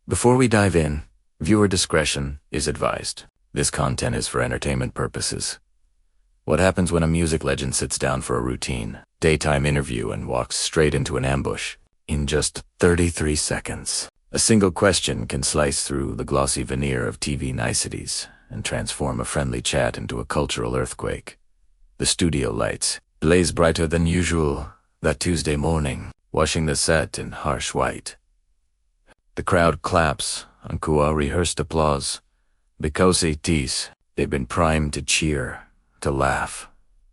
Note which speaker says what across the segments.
Speaker 1: Before we dive in, viewer discretion is advised. This content is for entertainment purposes. What happens when a music legend sits down for a routine, daytime interview and walks straight into an ambush in just 33 seconds? A single question can slice through the glossy veneer of TV niceties and transform a friendly chat into a cultural earthquake. The studio lights blaze brighter than usual that Tuesday morning, washing the set in harsh white. The crowd claps, en rehearsed applause, because they've been primed to cheer, to laugh,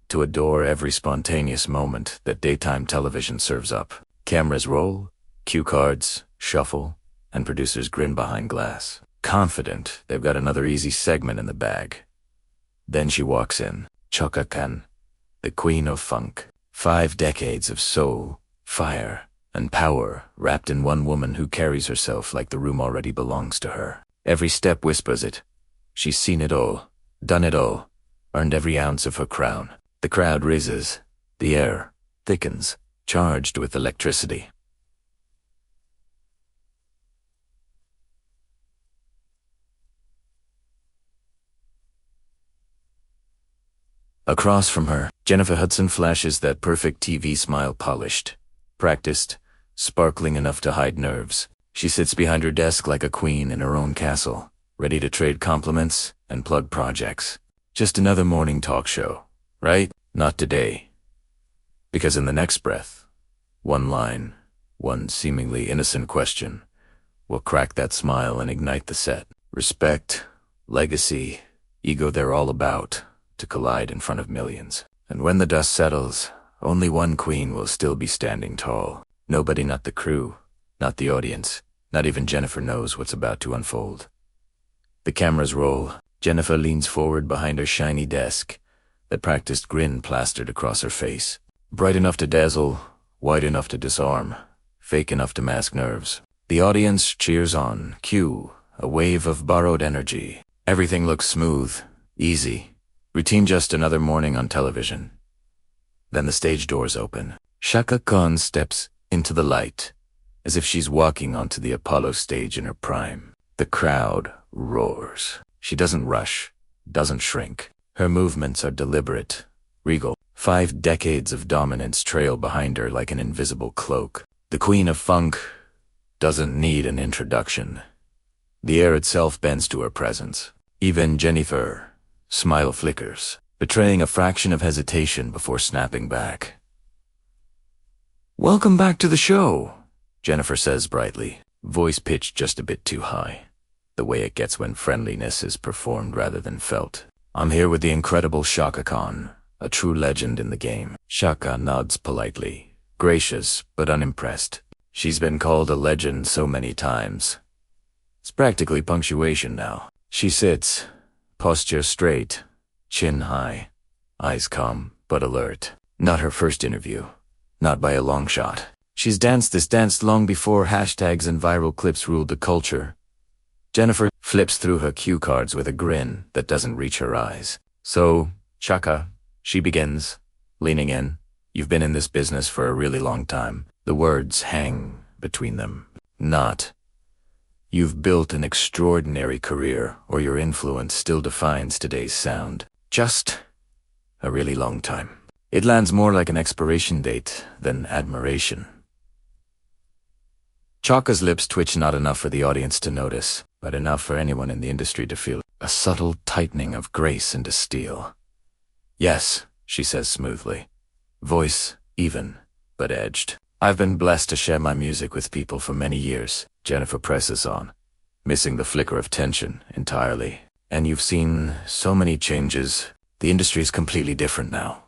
Speaker 1: to adore every spontaneous moment that daytime television serves up. Cameras roll, cue cards shuffle, and producers grin behind glass, confident they've got another easy segment in the bag. Then she walks in, Chaka Khan, the queen of funk. 5 decades of soul, fire, and power wrapped in one woman who carries herself like the room already belongs to her. Every step whispers it. She's seen it all, done it all, earned every ounce of her crown. The crowd rises, the air thickens, charged with electricity. Across from her, Jennifer Hudson flashes that perfect TV smile, polished, practiced, sparkling enough to hide nerves. She sits behind her desk like a queen in her own castle, ready to trade compliments and plug projects. Just another morning talk show, right? Not today. Because in the next breath, one line, one seemingly innocent question will crack that smile and ignite the set. Respect, legacy, ego, they're all about to collide in front of millions. And when the dust settles, only one queen will still be standing tall. Nobody, not the crew, not the audience, not even Jennifer, knows what's about to unfold. The cameras roll. Jennifer leans forward behind her shiny desk, that practiced grin plastered across her face. Bright enough to dazzle, wide enough to disarm, fake enough to mask nerves. The audience cheers on, cue, a wave of borrowed energy. Everything looks smooth, easy, routine, just another morning on television. Then the stage doors open. Chaka Khan steps into the light, as if she's walking onto the Apollo stage in her prime. The crowd roars. She doesn't rush, doesn't shrink. Her movements are deliberate, regal. 5 decades of dominance trail behind her like an invisible cloak. The queen of funk doesn't need an introduction. The air itself bends to her presence. Even Jennifer's smile flickers, betraying a fraction of hesitation before snapping back. "Welcome back to the show," Jennifer says brightly, voice pitched just a bit too high, the way it gets when friendliness is performed rather than felt. "I'm here with the incredible Chaka Khan, a true legend in the game." Chaka nods politely, gracious but unimpressed. She's been called a legend so many times. It's practically punctuation now. She sits, posture straight, chin high, eyes calm but alert. Not her first interview, not by a long shot. She's danced this dance long before hashtags and viral clips ruled the culture. Jennifer flips through her cue cards with a grin that doesn't reach her eyes. "So, Chaka," she begins, leaning in, "you've been in this business for a really long time." The words hang between them. Not, "You've built an extraordinary career," or "Your influence still defines today's sound." Just a really long time. It lands more like an expiration date than admiration. Chaka's lips twitch, not enough for the audience to notice, but enough for anyone in the industry to feel a subtle tightening of grace into steel. "Yes," she says smoothly, voice even but edged. "I've been blessed to share my music with people for many years." Jennifer presses on, missing the flicker of tension entirely. "And you've seen so many changes. The industry's completely different now,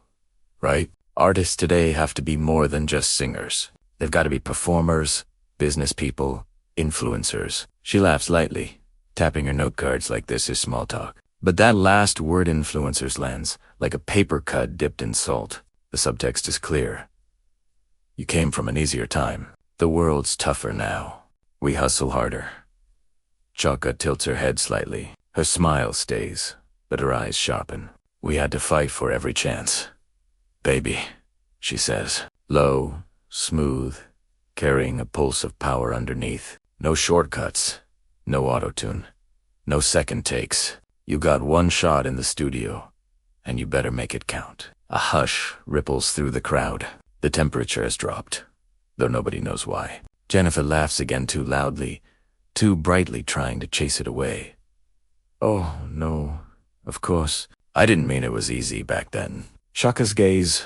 Speaker 1: right? Artists today have to be more than just singers. They've got to be performers, business people, influencers." She laughs lightly, tapping her note cards like this is small talk. But that last word, influencers, lands like a paper cut dipped in salt. The subtext is clear. You came from an easier time. The world's tougher now. We hustle harder. Chaka tilts her head slightly. Her smile stays, but her eyes sharpen. We had to fight for every chance. Baby, she says, low, smooth, carrying a pulse of power underneath. No shortcuts, No auto-tune. No second takes. You got one shot in the studio, and you better make it count. A hush ripples through the crowd. The temperature has dropped, though nobody knows why. Jennifer laughs again too loudly, too brightly, trying to chase it away. Oh, no, of course. I didn't mean it was easy back then. Chaka's gaze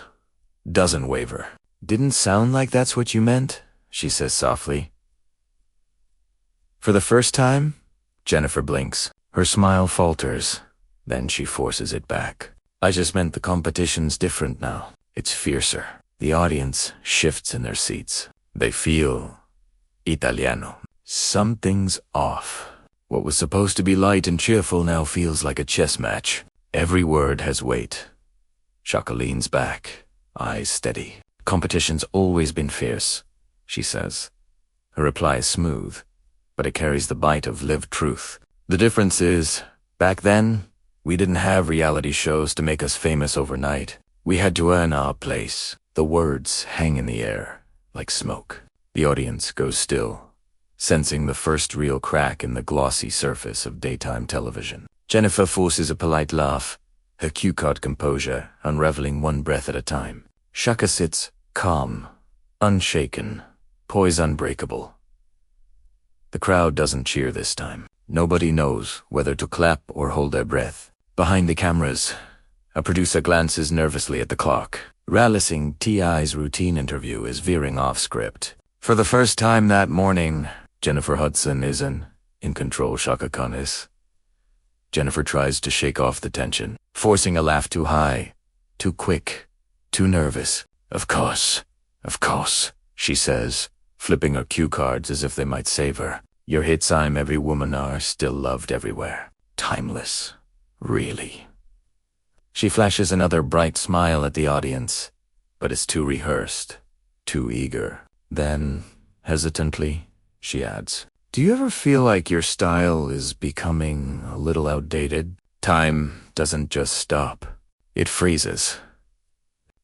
Speaker 1: doesn't waver. Didn't sound like that's what you meant, she says softly. For the first time, Jennifer blinks. Her smile falters, then she forces it back. I just meant the competition's different now. It's fiercer. The audience shifts in their seats. They feel Italiano. Something's off. What was supposed to be light and cheerful now feels like a chess match. Every word has weight. Chaka leans back, eyes steady. Competition's always been fierce, she says. Her reply is smooth, but it carries the bite of lived truth. The difference is, back then, we didn't have reality shows to make us famous overnight. We had to earn our place. The words hang in the air, like smoke. The audience goes still, sensing the first real crack in the glossy surface of daytime television. Jennifer forces a polite laugh, her cue-card composure unraveling one breath at a time. Chaka sits calm, unshaken, poise unbreakable. The crowd doesn't cheer this time. Nobody knows whether to clap or hold their breath. Behind the cameras, a producer glances nervously at the clock. Rallying T.I.'s routine interview is veering off script. For the first time that morning, Jennifer Hudson isn't in control. Chaka Khan is. Jennifer tries to shake off the tension, forcing a laugh too high, too quick, too nervous. Of course, she says, flipping her cue cards as if they might save her. Your hits, I'm Every Woman Are still loved everywhere. Timeless. Really. She flashes another bright smile at the audience, but it's too rehearsed, too eager. Then, hesitantly, she adds, do you ever feel like your style is becoming a little outdated? Time doesn't just stop. It freezes.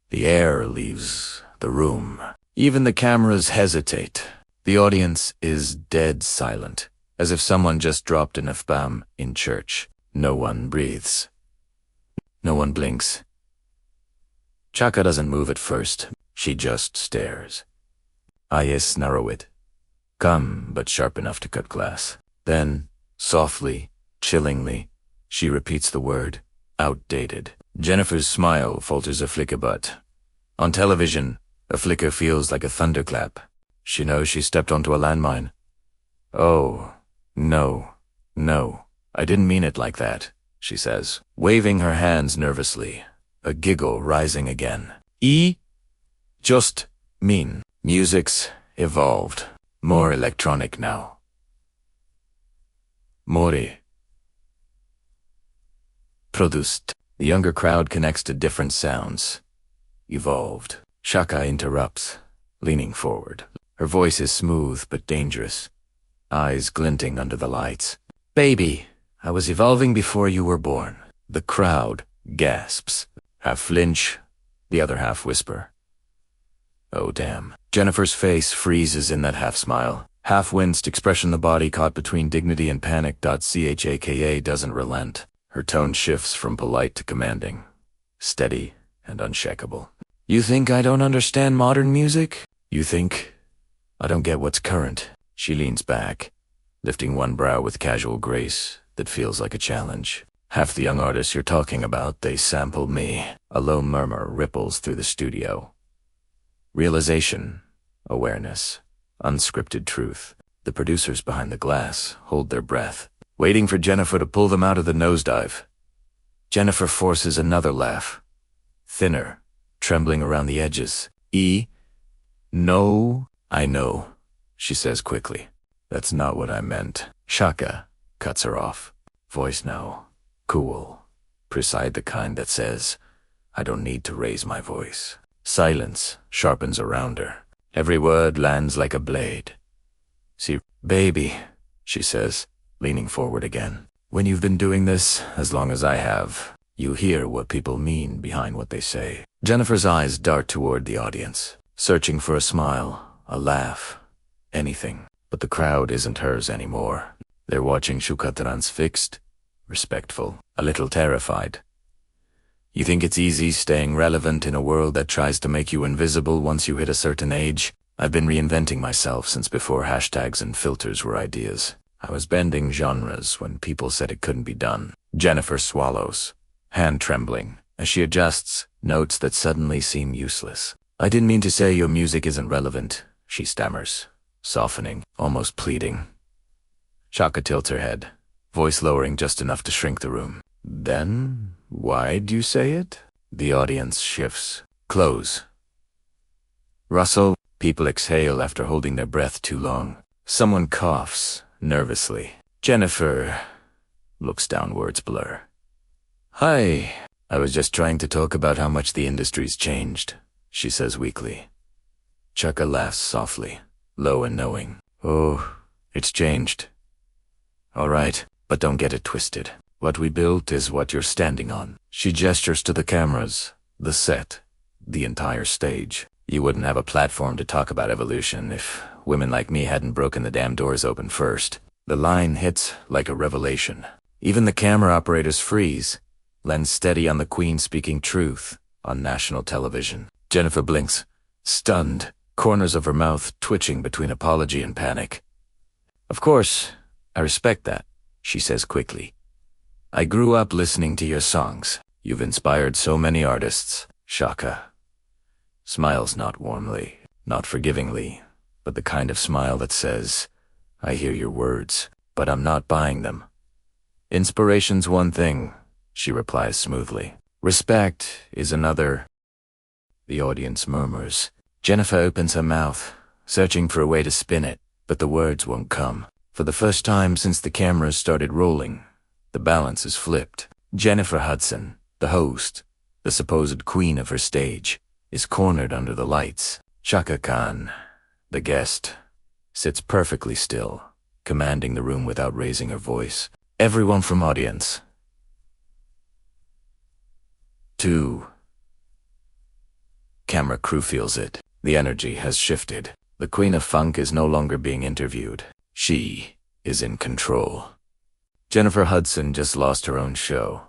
Speaker 1: The air leaves the room. Even the cameras hesitate. The audience is dead silent, as if someone just dropped an F-bomb in church. No one breathes. No one blinks. Chaka doesn't move at first. She just stares. Eyes narrow it. Calm, but sharp enough to cut glass. Then, softly, chillingly, she repeats the word, outdated. Jennifer's smile falters a flicker, but on television, a flicker feels like a thunderclap. She knows she stepped onto a landmine. Oh, no, I didn't mean it like that, she says, waving her hands nervously, a giggle rising again. Just mean. Music's evolved. More electronic now. More produced. The younger crowd connects to different sounds. Evolved. Chaka interrupts, leaning forward. Her voice is smooth but dangerous, eyes glinting under the lights. Baby, I was evolving before you were born. The crowd gasps, half flinch, the other half whisper. Oh damn. Jennifer's face freezes in that half-smile. Half-winced expression, the body caught between dignity and panic. Chaka doesn't relent. Her tone shifts from polite to commanding, steady and unshakable. You think I don't understand modern music? You think I don't get what's current? She leans back, lifting one brow with casual grace that feels like a challenge. Half the young artists you're talking about, they sampled me. A low murmur ripples through the studio. Realization, awareness, unscripted truth. The producers behind the glass hold their breath, waiting for Jennifer to pull them out of the nosedive. Jennifer forces another laugh, thinner, trembling around the edges. No, I know, she says quickly. That's not what I meant. Chaka cuts her off, voice now, cool, precise, the kind that says, I don't need to raise my voice. Silence sharpens around her. Every word lands like a blade. See, baby, she says, leaning forward again. When you've been doing this as long as I have, you hear what people mean behind what they say. Jennifer's eyes dart toward the audience, searching for a smile, a laugh, anything. But the crowd isn't hers anymore. They're watching Chaka transfixed, respectful, a little terrified. You think it's easy staying relevant in a world that tries to make you invisible once you hit a certain age? I've been reinventing myself since before hashtags and filters were ideas. I was bending genres when people said it couldn't be done. Jennifer swallows, hand trembling, as she adjusts notes that suddenly seem useless. I didn't mean to say your music isn't relevant, she stammers, softening, almost pleading. Chaka tilts her head, voice lowering just enough to shrink the room. Then, why'd you say it? The audience shifts. Close. Rustle. People exhale after holding their breath too long. Someone coughs, nervously. Jennifer looks down, words blur. Hi. I was just trying to talk about how much the industry's changed, she says weakly. Chaka laughs softly, low and knowing. Oh, it's changed. All right, but don't get it twisted. What we built is what you're standing on. She gestures to the cameras, the set, the entire stage. You wouldn't have a platform to talk about evolution if women like me hadn't broken the damn doors open first. The line hits like a revelation. Even the camera operators freeze, lens steady on the Queen speaking truth on national television. Jennifer blinks, stunned, corners of her mouth twitching between apology and panic. Of course, I respect that, she says quickly. I grew up listening to your songs. You've inspired so many artists. Chaka smiles not warmly, not forgivingly, but the kind of smile that says, I hear your words, but I'm not buying them. Inspiration's one thing, she replies smoothly. Respect is another. The audience murmurs. Jennifer opens her mouth, searching for a way to spin it, but the words won't come. For the first time since the cameras started rolling, the balance is flipped. Jennifer Hudson, the host, the supposed queen of her stage, is cornered under the lights. Chaka Khan, the guest, sits perfectly still, commanding the room without raising her voice. Everyone from audience. 2. Camera crew feels it. The energy has shifted. The Queen of Funk is no longer being interviewed. She is in control. Jennifer Hudson just lost her own show.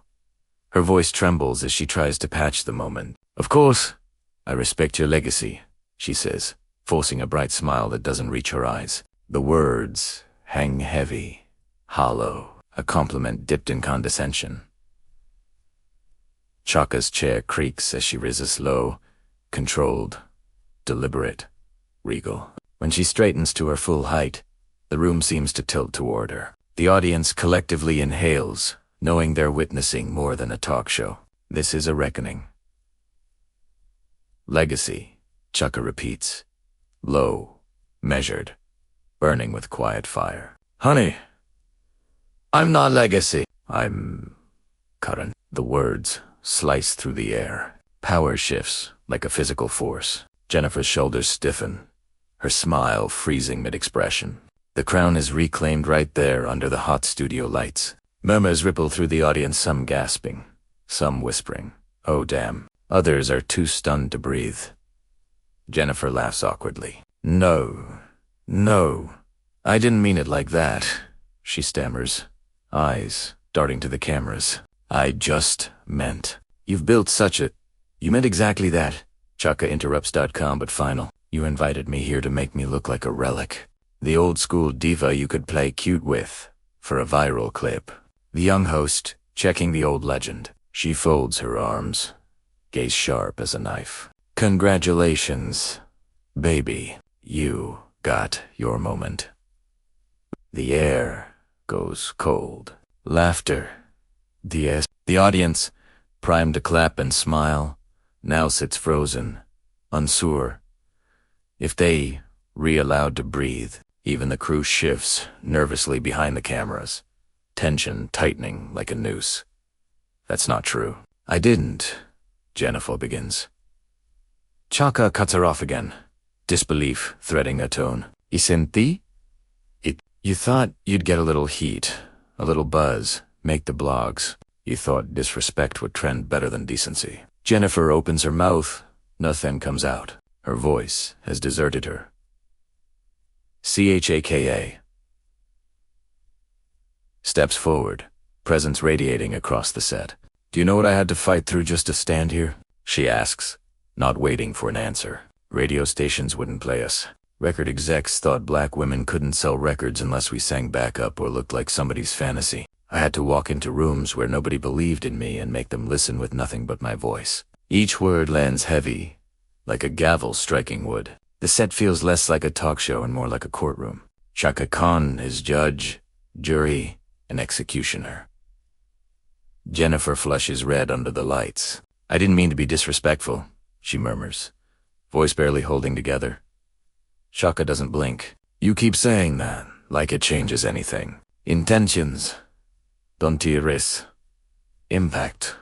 Speaker 1: Her voice trembles as she tries to patch the moment. Of course, I respect your legacy, she says, forcing a bright smile that doesn't reach her eyes. The words hang heavy, hollow, a compliment dipped in condescension. Chaka's chair creaks as she rises low, controlled, deliberate, regal. When she straightens to her full height, the room seems to tilt toward her. The audience collectively inhales, knowing they're witnessing more than a talk show. This is a reckoning. Legacy, Chaka repeats. Low, measured, burning with quiet fire. Honey, I'm not legacy. I'm current. The words slice through the air. Power shifts like a physical force. Jennifer's shoulders stiffen, her smile freezing mid-expression. The crown is reclaimed right there under the hot studio lights. Murmurs ripple through the audience, some gasping, some whispering, oh damn. Others are too stunned to breathe. Jennifer laughs awkwardly. No, I didn't mean it like that, she stammers, eyes darting to the cameras. I just meant. You've built such a... You meant exactly that. Chaka interrupts. But final. You invited me here to make me look like a relic. The old school diva you could play cute with, for a viral clip. The young host, checking the old legend. She folds her arms, gaze sharp as a knife. Congratulations, baby. You got your moment. The air goes cold. Laughter. The audience, primed to clap and smile, now sits frozen, unsure. If they re-allowed to breathe, even the crew shifts nervously behind the cameras, tension tightening like a noose. That's not true. I didn't, Jennifer begins. Chaka cuts her off again, disbelief threading her tone. Isenti? You thought you'd get a little heat, a little buzz, make the blogs. You thought disrespect would trend better than decency. Jennifer opens her mouth, nothing comes out. Her voice has deserted her. Chaka. steps forward, presence radiating across the set. "Do you know what I had to fight through just to stand here?" she asks, not waiting for an answer. "Radio stations wouldn't play us. Record execs thought black women couldn't sell records unless we sang backup or looked like somebody's fantasy. I had to walk into rooms where nobody believed in me and make them listen with nothing but my voice. Each word lands heavy, like a gavel striking wood. The set feels less like a talk show and more like a courtroom. Chaka Khan is judge, jury, and executioner. Jennifer flushes red under the lights. "I didn't mean to be disrespectful," she murmurs, voice barely holding together. Chaka doesn't blink. "You keep saying that, like it changes anything. Intentions. Don't iris. Impact.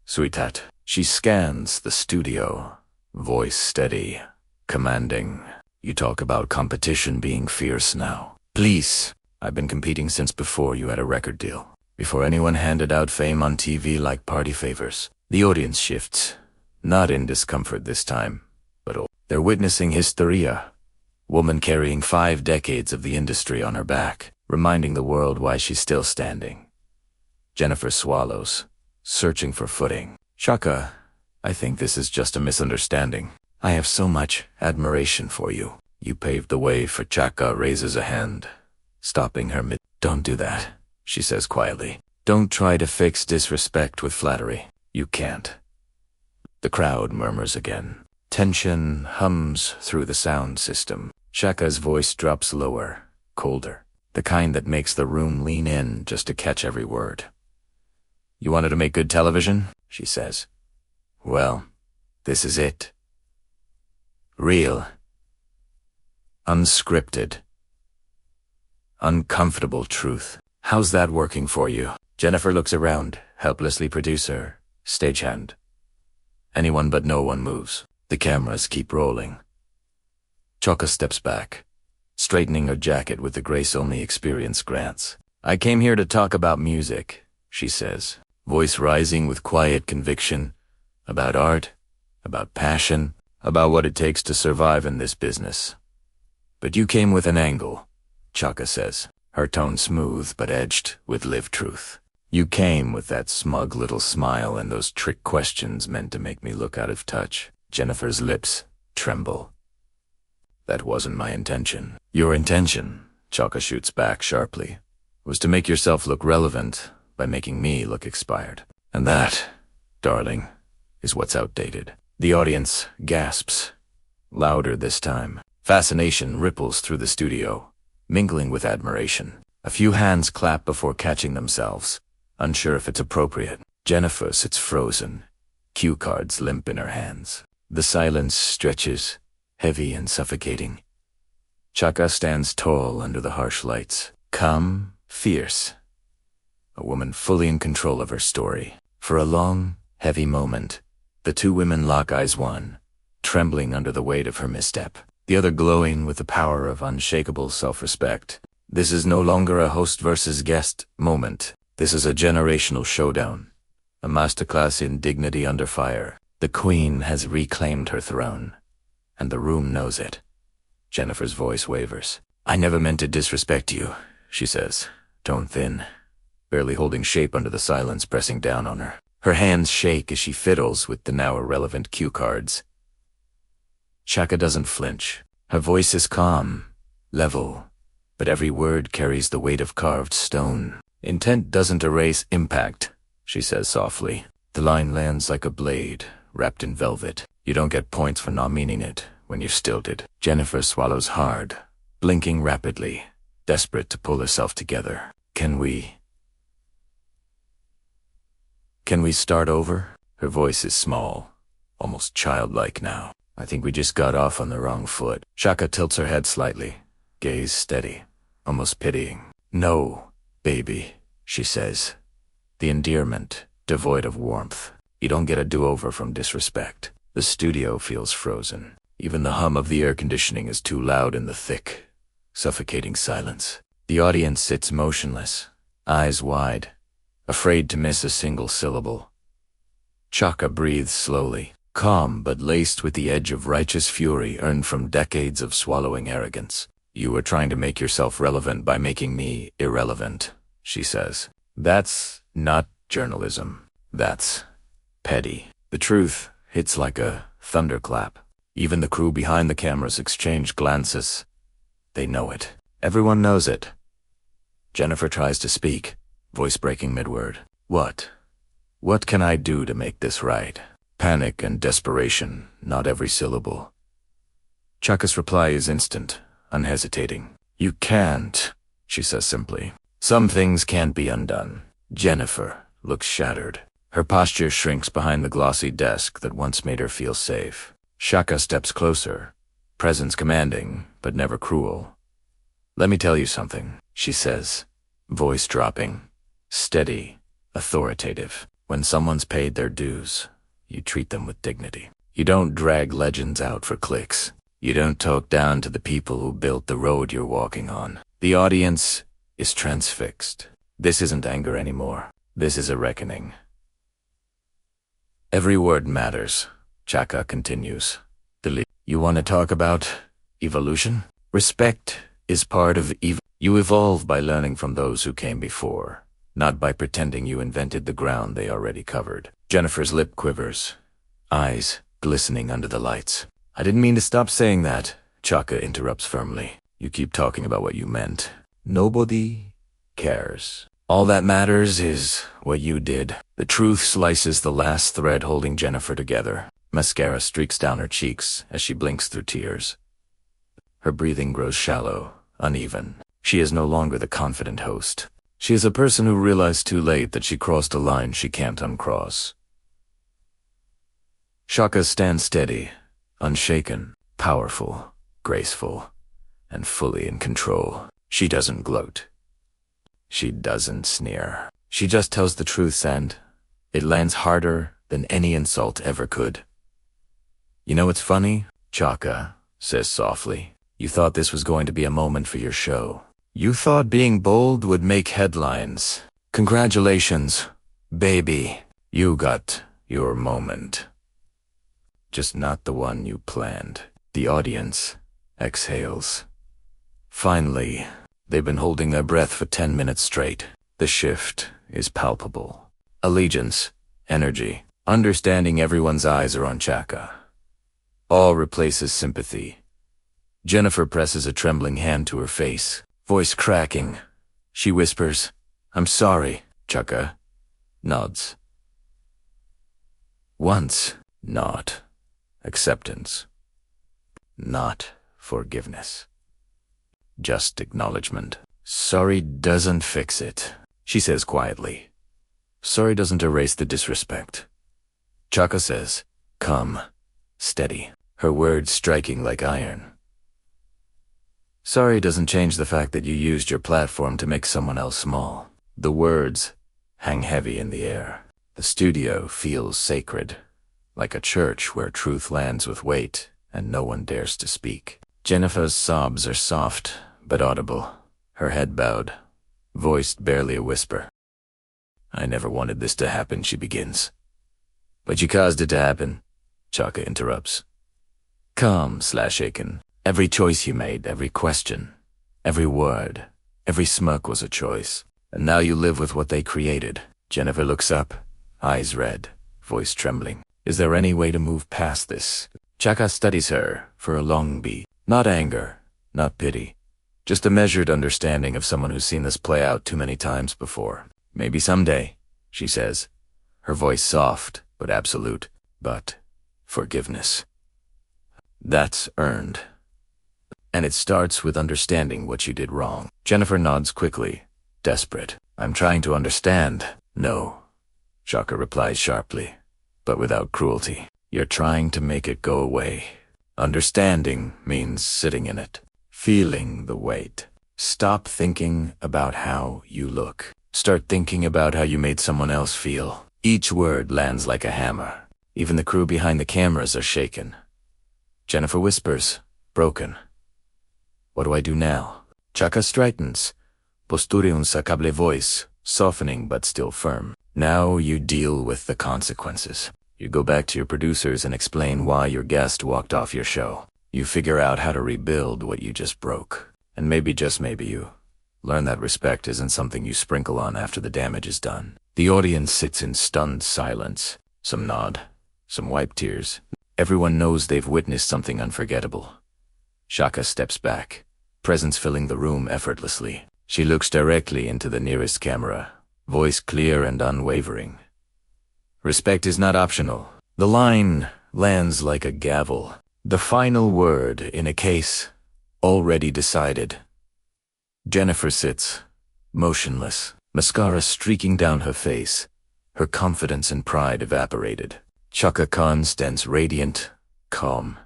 Speaker 1: Sweetheart." She scans the studio, voice steady, commanding. "You talk about competition being fierce now. Please, I've been competing since before you had a record deal. Before anyone handed out fame on TV like party favors." The audience shifts, not in discomfort this time, but they're witnessing hysteria. Woman carrying 5 decades of the industry on her back, reminding the world why she's still standing. Jennifer swallows, searching for footing. "Chaka, I think this is just a misunderstanding. I have so much admiration for you. You paved the way for." Chaka raises a hand, stopping her mid. "Don't do that," she says quietly. "Don't try to fix disrespect with flattery. You can't." The crowd murmurs again. Tension hums through the sound system. Chaka's voice drops lower, colder, the kind that makes the room lean in just to catch every word. "You wanted to make good television?" she says. "Well, this is it. Real. Unscripted. Uncomfortable truth. How's that working for you?" Jennifer looks around, helplessly. Producer, stagehand. Anyone but no one moves. The cameras keep rolling. Chaka steps back, straightening her jacket with the grace only experience grants. "I came here to talk about music," she says, voice rising with quiet conviction. "About art, about passion, about what it takes to survive in this business." "But you came with an angle," Chaka says, her tone smooth but edged with lived truth. "You came with that smug little smile and those trick questions meant to make me look out of touch." Jennifer's lips tremble. "That wasn't my intention." "Your intention," Chaka shoots back sharply, "was to make yourself look relevant by making me look expired. And that, darling, is what's outdated." The audience gasps, louder this time. Fascination ripples through the studio, mingling with admiration. A few hands clap before catching themselves, unsure if it's appropriate. Jennifer sits frozen, cue cards limp in her hands. The silence stretches, heavy and suffocating. Chaka stands tall under the harsh lights, calm, fierce. A woman fully in control of her story. For a long, heavy moment, the two women lock eyes, one trembling under the weight of her misstep, the other glowing with the power of unshakable self-respect. This is no longer a host versus guest moment. This is a generational showdown, a masterclass in dignity under fire. The queen has reclaimed her throne, and the room knows it. Jennifer's voice wavers. "I never meant to disrespect you," she says, tone thin, barely holding shape under the silence pressing down on her. Her hands shake as she fiddles with the now irrelevant cue cards. Chaka doesn't flinch. Her voice is calm, level, but every word carries the weight of carved stone. "Intent doesn't erase impact," she says softly. The line lands like a blade, wrapped in velvet. "You don't get points for not meaning it when you're stilted." Jennifer swallows hard, blinking rapidly, desperate to pull herself together. Can we start over?" Her voice is small, almost childlike now. "I think we just got off on the wrong foot." Chaka tilts her head slightly, gaze steady, almost pitying. "No, baby," she says, the endearment devoid of warmth. "You don't get a do-over from disrespect." The studio feels frozen. Even the hum of the air conditioning is too loud in the thick, suffocating silence. The audience sits motionless, eyes wide, afraid to miss a single syllable. Chaka breathes slowly, calm but laced with the edge of righteous fury earned from decades of swallowing arrogance. "You were trying to make yourself relevant by making me irrelevant." she says. That's not journalism. That's petty. The truth hits like a thunderclap. Even the crew behind the cameras exchange glances. They know it. Everyone knows it. Jennifer tries to speak, voice breaking mid-word. What? What can I do to make this right? Panic and desperation, not every syllable. Chaka's reply is instant, unhesitating. You can't, she says simply. Some things can't be undone. Jennifer looks shattered. Her posture shrinks behind the glossy desk that once made her feel safe. Chaka steps closer, presence commanding, but never cruel. Let me tell you something, she says, voice dropping, steady, authoritative. When someone's paid their dues, you treat them with dignity. You don't drag legends out for clicks. You don't talk down to the people who built the road you're walking on. The audience is transfixed. This isn't anger anymore. This is a reckoning. Every word matters, Chaka continues. You want to talk about evolution? Respect is part of You evolve by learning from those who came before, not by pretending you invented the ground they already covered. Jennifer's lip quivers, eyes glistening under the lights. I didn't mean to stop saying that, Chaka interrupts firmly. You keep talking about what you meant. Nobody cares. All that matters is what you did. The truth slices the last thread holding Jennifer together. Mascara streaks down her cheeks as she blinks through tears. Her breathing grows shallow, uneven. She is no longer the confident host. She is a person who realized too late that she crossed a line she can't uncross. Chaka stands steady, unshaken, powerful, graceful, and fully in control. She doesn't gloat. She doesn't sneer. She just tells the truth, and it lands harder than any insult ever could. You know what's funny? Chaka says softly. You thought this was going to be a moment for your show. You thought being bold would make headlines. Congratulations, baby. You got your moment. Just not the one you planned. The audience exhales. Finally, they've been holding their breath for 10 minutes straight. The shift is palpable. Allegiance, energy, understanding everyone's eyes are on Chaka. All replaces sympathy. Jennifer presses a trembling hand to her face, voice cracking. She whispers, I'm sorry. Chaka nods. Once, not acceptance. Not forgiveness. Just acknowledgement. Sorry doesn't fix it, she says quietly. Sorry doesn't erase the disrespect. Chaka says, come, steady, her words striking like iron. Sorry doesn't change the fact that you used your platform to make someone else small. The words hang heavy in the air. The studio feels sacred, like a church where truth lands with weight and no one dares to speak. Jennifer's sobs are soft but audible, her head bowed, voiced barely a whisper. I never wanted this to happen, she begins. But you caused it to happen, Chaka interrupts. Calm/shaken. Every choice you made, every question, every word, every smirk was a choice. And now you live with what they created. Jennifer looks up, eyes red, voice trembling. Is there any way to move past this? Chaka studies her for a long beat. Not anger, not pity. Just a measured understanding of someone who's seen this play out too many times before. Maybe someday, she says, her voice soft but absolute. But forgiveness. That's earned. And it starts with understanding what you did wrong. Jennifer nods quickly, desperate. I'm trying to understand. No, Chaka replies sharply, but without cruelty. You're trying to make it go away. Understanding means sitting in it, feeling the weight. Stop thinking about how you look. Start thinking about how you made someone else feel. Each word lands like a hammer. Even the crew behind the cameras are shaken. Jennifer whispers, broken. What do I do now? Chaka straightens, posture unsacable voice, softening but still firm. Now you deal with the consequences. You go back to your producers and explain why your guest walked off your show. You figure out how to rebuild what you just broke. And maybe, just maybe, you Learn that respect isn't something you sprinkle on after the damage is done. The audience sits in stunned silence. Some nod, some wipe tears. Everyone knows they've witnessed something unforgettable. Chaka steps back, presence filling the room effortlessly. She looks directly into the nearest camera, voice clear and unwavering. Respect is not optional. The line lands like a gavel, the final word in a case already decided. Jennifer sits, motionless, mascara streaking down her face, her confidence and pride evaporated. Chaka Khan stands radiant, calm,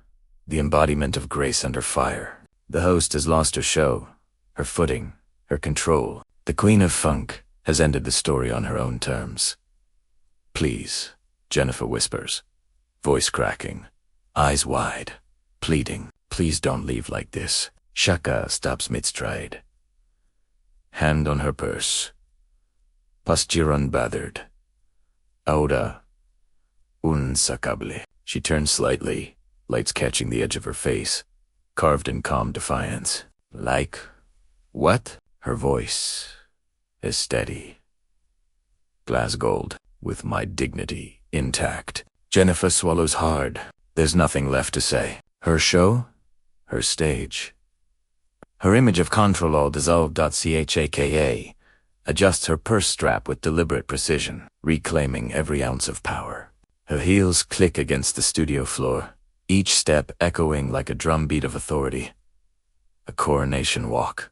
Speaker 1: the embodiment of grace under fire. The host has lost her show, her footing, her control. The Queen of Funk has ended the story on her own terms. Please, Jennifer whispers, voice cracking, eyes wide, pleading. Please don't leave like this. Chaka stops mid-stride, hand on her purse, posture unbothered. Ahora, unsacable. She turns slightly, lights catching the edge of her face, carved in calm defiance. Like what? Her voice is steady. Glass gold, with my dignity intact. Jennifer swallows hard. There's nothing left to say. Her show, her stage. Her image of control all dissolved. Chaka adjusts her purse strap with deliberate precision, reclaiming every ounce of power. Her heels click against the studio floor, each step echoing like a drumbeat of authority. A coronation walk,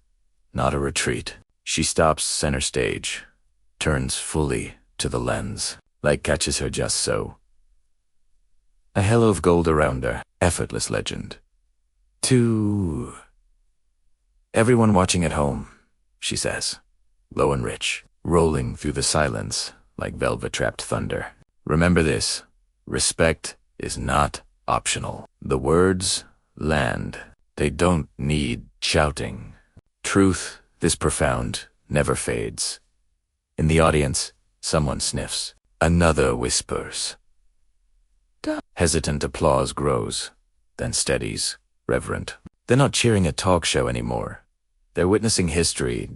Speaker 1: not a retreat. She stops center stage, turns fully to the lens. Light catches her just so. A halo of gold around her, effortless legend. To everyone watching at home, she says, low and rich, rolling through the silence like velvet-trapped thunder. Remember this, respect is not optional. The words land. They don't need shouting. Truth, this profound, never fades. In the audience, someone sniffs. Another whispers. Hesitant applause grows, then steadies, reverent. They're not cheering a talk show anymore. They're witnessing history.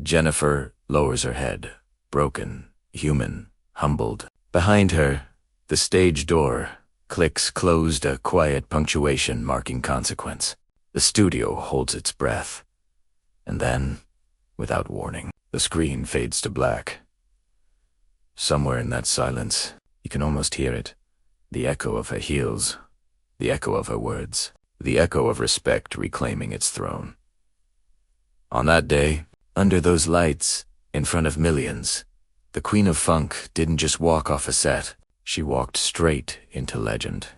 Speaker 1: Jennifer lowers her head, broken, human, humbled. Behind her, the stage door clicks closed, a quiet punctuation marking consequence. The studio holds its breath. And then, without warning, the screen fades to black. Somewhere in that silence, you can almost hear it. The echo of her heels, the echo of her words, the echo of respect reclaiming its throne. On that day, under those lights, in front of millions, the Queen of Funk didn't just walk off a set, she walked straight into legend.